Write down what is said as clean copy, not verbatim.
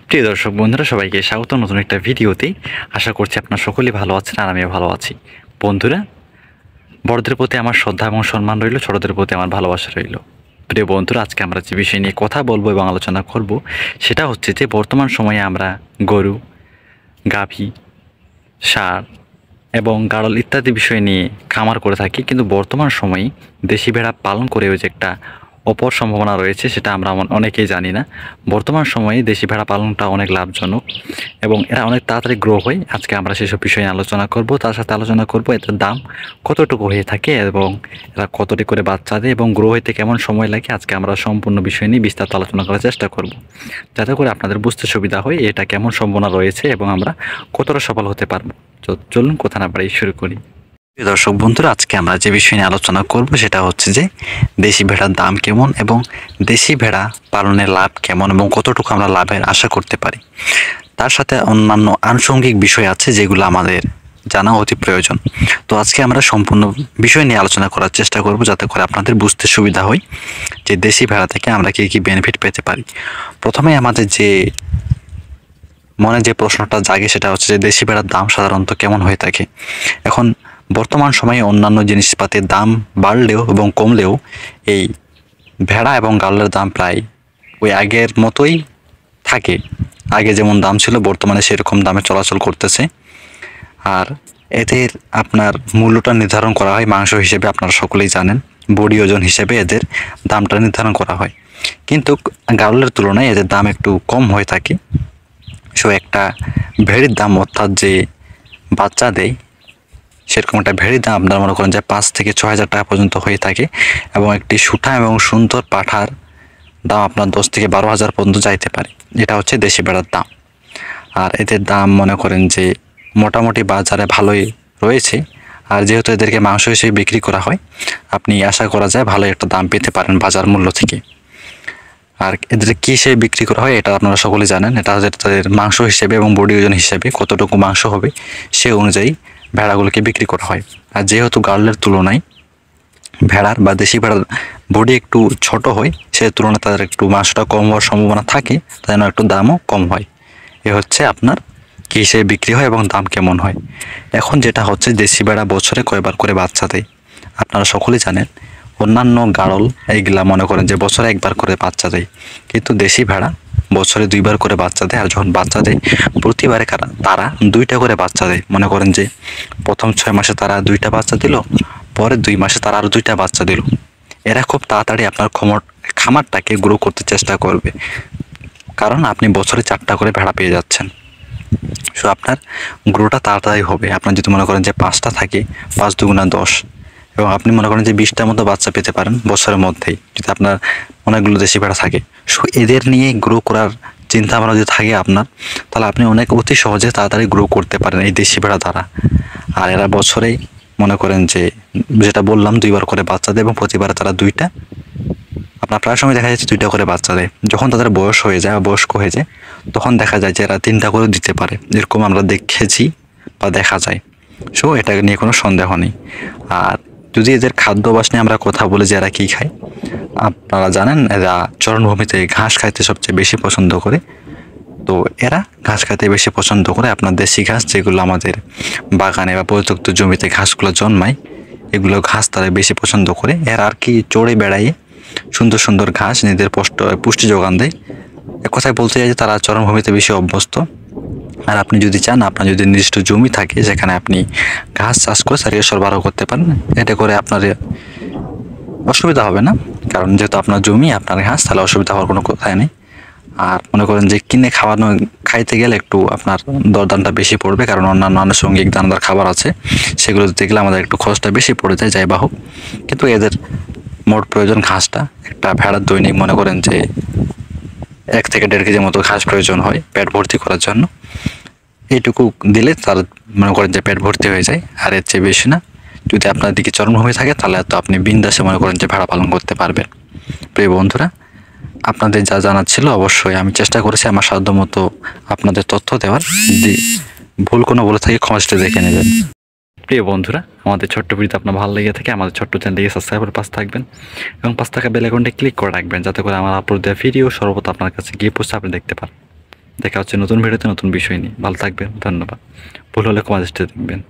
প্রিয় দর্শক বন্ধুরা, সবাইকে স্বাগত নতুন একটা ভিডিওতে। আশা করছি আপনারা সকলেই ভালো আছেন আর আমিও ভালো আছি। বন্ধুরা, বড়দের প্রতি আমার শ্রদ্ধা এবং সম্মান রইল, ছোটদের প্রতি আমার ভালোবাসা রইল। প্রিয় বন্ধুরা, আজকে আমরা যে বিষয় নিয়ে কথা বলবো এবং আলোচনা করব সেটা হচ্ছে যে বর্তমান সময়ে আমরা গরু, গাভী, ষাঁড় এবং গাড়ল ইত্যাদি বিষয় নিয়ে খামার করে থাকি, কিন্তু বর্তমান সময়ে দেশি ভেড়া পালন করেও যে একটা অপর সম্ভাবনা রয়েছে সেটা আমরা অনেকেই জানি না। বর্তমান সময়ে দেশি ভেড়া পালনটা অনেক লাভজনক এবং এরা অনেক তাড়াতাড়ি গ্রো হয়। আজকে আমরা সেসব বিষয় নিয়ে আলোচনা করব, তার সাথে আলোচনা করব এদের দাম কতটুকু হয়ে থাকে এবং এরা কতটি করে বাচ্চা দেয় এবং গ্রো হইতে কেমন সময় লাগে। আজকে আমরা সম্পূর্ণ বিষয় নিয়ে বিস্তারিত আলোচনা করার চেষ্টা করব, যাতে করে আপনাদের বুঝতে সুবিধা হয় এটা কেমন সম্ভাবনা রয়েছে এবং আমরা কতটা সফল হতে পারবো। চলুন কথা না বাড়িয়ে শুরু করি। দর্শক বন্ধুরা, আজকে আমরা যে বিষয় নিয়ে আলোচনা করব সেটা হচ্ছে যে দেশি ভেড়ার দাম কেমন এবং দেশি ভেড়া পালনের লাভ কেমন এবং কতটুকু আমরা লাভের আশা করতে পারি। তার সাথে অন্যান্য আনুষঙ্গিক বিষয় আছে যেগুলো আমাদের জানা অতি প্রয়োজন। তো আজকে আমরা সম্পূর্ণ বিষয় নিয়ে আলোচনা করার চেষ্টা করব, যাতে করে আপনাদের বুঝতে সুবিধা হয় যে দেশি ভেড়া থেকে আমরা কি কি বেনিফিট পেতে পারি। প্রথমে আমাদের যে মনে যে প্রশ্নটা জাগে সেটা হচ্ছে যে দেশি ভেড়ার দাম সাধারণত কেমন হয়ে থাকে। এখন বর্তমান সময়ে অন্যান্য জিনিসপাতির দাম বাড়লেও এবং কমলেও এই ভেড়া এবং গাড়লের দাম প্রায় ওই আগের মতোই থাকে। আগে যেমন দাম ছিল বর্তমানে সেরকম দামে চলাচল করতেছে। আর এদের আপনার মূল্যটা নির্ধারণ করা হয় মাংস হিসেবে, আপনারা সকলেই জানেন। বডি ওজন হিসেবে এদের দামটা নির্ধারণ করা হয়, কিন্তু গাড়লের তুলনায় এদের দাম একটু কম হয়ে থাকে। সো একটা ভেড়ির দাম, অর্থাৎ যে বাচ্চা দেয় সেরকম একটা ভেড়ির দাম আপনারা মনে করেন যে 5 থেকে 6 হাজার টাকা পর্যন্ত হয়ে থাকে এবং একটি সুঠা এবং সুন্দর পাঠার দাম আপনার 10 থেকে 12 হাজার পর্যন্ত যাইতে পারে। এটা হচ্ছে দেশি ভেড়ার দাম। আর এদের দাম মনে করেন যে মোটামুটি বাজারে ভালোই রয়েছে। আর যেহেতু এদেরকে মাংস হিসেবে বিক্রি করা হয়, আপনি আশা করা যায় ভালো একটা দাম পেতে পারেন বাজার মূল্য থেকে। আর এদের কী হিসেবে বিক্রি করা হয় এটা আপনারা সকলে জানেন। এটা হচ্ছে তাদের মাংস হিসেবে এবং বডি ওজন হিসেবে কতটুকু মাংস হবে সে অনুযায়ী ভেড়াগুলোকে বিক্রি করা হয়। আর যেহেতু গাড়লের তুলনায় ভেড়ার বা দেশি ভেড়ার বডি একটু ছোট হয়, সে তুলনায় তাদের একটু মাংসটা কম হওয়ার সম্ভাবনা থাকে, তাই জন্য একটু দামও কম হয়। এ হচ্ছে আপনার কী হিসেবে বিক্রি হয় এবং দাম কেমন হয়। এখন যেটা হচ্ছে দেশি ভেড়া বছরে কয়বার করে বাচ্চা দেয় আপনারা সকলেই জানেন। অন্যান্য গাড়ল এইগুলা মনে করেন যে বছরে একবার করে বাচ্চা দেয়, কিন্তু দেশি ভেড়া বছরে 2বার করে বাচ্চা দেয়। আর যখন বাচ্চা দেয় প্রতিবারে তারা 2টা করে বাচ্চা দেয়। মনে করেন যে প্রথম 6 মাসে তারা 2টা বাচ্চা দিল, পরে 2 মাসে তারা আরও 2টা বাচ্চা দিল। এরা খুব তাড়াতাড়ি আপনার খামারটাকে গ্রো করতে চেষ্টা করবে, কারণ আপনি বছরে 4টা করে ভেড়া পেয়ে যাচ্ছেন। সো আপনার গ্রোটা তাড়াতাড়ি হবে। আপনার যদি মনে করেন যে 5টা থাকে, 5 দুগুণা 10, এবং আপনি মনে করেন যে 20টার মতো বাচ্চা পেতে পারেন বছরের মধ্যেই, যদি আপনার অনেকগুলো দেশি ভেড়া থাকে। সো এদের নিয়ে গ্রো করার চিন্তা ভাবনা যদি থাকে আপনার, তাহলে আপনি অনেক অতি সহজে তাড়াতাড়ি গ্রো করতে পারেন এই দেশি ভেড়া দ্বারা। আর এরা বছরেই মনে করেন যে যেটা বললাম 2বার করে বাচ্চা দেয় এবং প্রতিবারে তারা 2টা, আপনার প্রায় সময় দেখা যাচ্ছে 2টা করে বাচ্চা দেয়। যখন তাদের বয়স হয়ে যায় বা বয়স্ক হয়ে যায় তখন দেখা যায় যে এরা 3টা করে দিতে পারে, এরকম আমরা দেখেছি বা দেখা যায়। সো এটা নিয়ে কোনো সন্দেহ নেই। আর যদি এদের খাদ্যাভ্যাস নিয়ে আমরা কথা বলি যে এরা কী খায়, আপনারা জানেন এরা চরণভূমিতে ঘাস খাইতে সবচেয়ে বেশি পছন্দ করে। তো এরা ঘাস খাইতে বেশি পছন্দ করে আপনার দেশি ঘাস, যেগুলো আমাদের বাগানে বা পরিত্যক্ত জমিতে ঘাসগুলো জন্মায়, এগুলো ঘাস তারা বেশি পছন্দ করে। এরা আর কি চড়ে বেড়াইয়ে সুন্দর সুন্দর ঘাস নিজেদের পুষ্টি যোগান দেয়। এক কথায় বলতে চাই যে তারা চরণভূমিতে বেশি অভ্যস্ত। আর আপনি যদি চান, আপনার যদি নির্দিষ্ট জমি থাকে যেখানে আপনি ঘাস চাষ করে তাদেরকে সরবরাহ করতে পারেন, এটা করে আপনার অসুবিধা হবে না। কারণ যেহেতু আপনার জমি, আপনার ঘাস, তাহলে অসুবিধা হওয়ার কোনো কথাই নেই। আর মনে করেন যে কিনে খাইতে গেলে একটু আপনার দরদামটা বেশি পড়বে, কারণ অন্যান্য আনুষঙ্গিক দানাদার খাবার আছে, সেগুলো দিতে গেলে আমাদের একটু খরচটা বেশি পড়ে যায়, যাই বা হোক। কিন্তু এদের মোট প্রয়োজন ঘাসটা। একটা ভেড়ার দৈনিক মনে করেন যে 1 থেকে 1.5 কেজির মতো ঘাস প্রয়োজন হয় পেট ভর্তি করার জন্য। এইটুকু দিলে তার মনে করেন যে পেট ভর্তি হয়ে যায়, আর এর চেয়ে বেশি না। যদি আপনার দিকে চরমভূমি থাকে তাহলে তো আপনি বিন্দাসে মনে করেন যে ভেড়া পালন করতে পারবেন। প্রিয় বন্ধুরা, আপনাদের যা জানার ছিল অবশ্যই আমি চেষ্টা করেছি আমার সাধ্য মতো আপনাদের তথ্য দেওয়ার। ভুল কোনো বলে থাকে ক্ষমা দেখে নেবেন। প্রিয় বন্ধুরা, আমাদের ছোট্ট ভিডিওতে আপনার ভালো লেগে থাকে আমাদের ছোট্ট চ্যানেলটিকে সাবস্ক্রাইব করে পাশে থাকবেন এবং পাশে থাকা বেল আইকনটি ক্লিক করে রাখবেন, যাতে করে আমার আপলোড দেওয়া ভিডিও সর্বপ্রথম আপনার কাছে গিয়ে পৌঁছে আপনি দেখতে পারেন। দেখা হচ্ছে নতুন ভিডিওতে নতুন বিষয় নিয়ে। ভালো থাকবেন, ধন্যবাদ। ভুল হলে কমেন্টে দেখবেন।